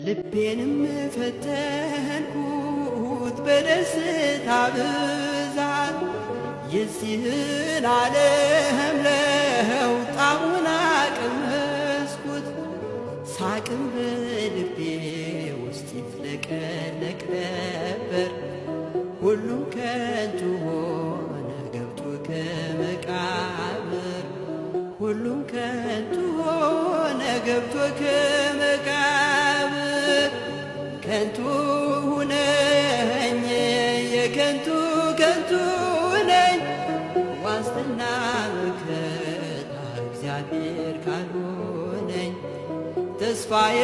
ልቤንም ፈተንኩት በደስታ ብዛት የዚህን ዓለም ለውጣሙን ቀመስኩት። ሳቅም በልቤ ውስጥ ይፍለቀለቅ ነበር። ሁሉም ከንቱ ሆነ ገብቶ ከመቃብር ሁሉም ከንቱ ሆነ ገብቶ ከመቃብር ከንቱ ሁነኝ የከንቱ ከንቱ ነኝ ዋስትና መከታ እግዚአብሔር ካልሆነኝ ተስፋዬ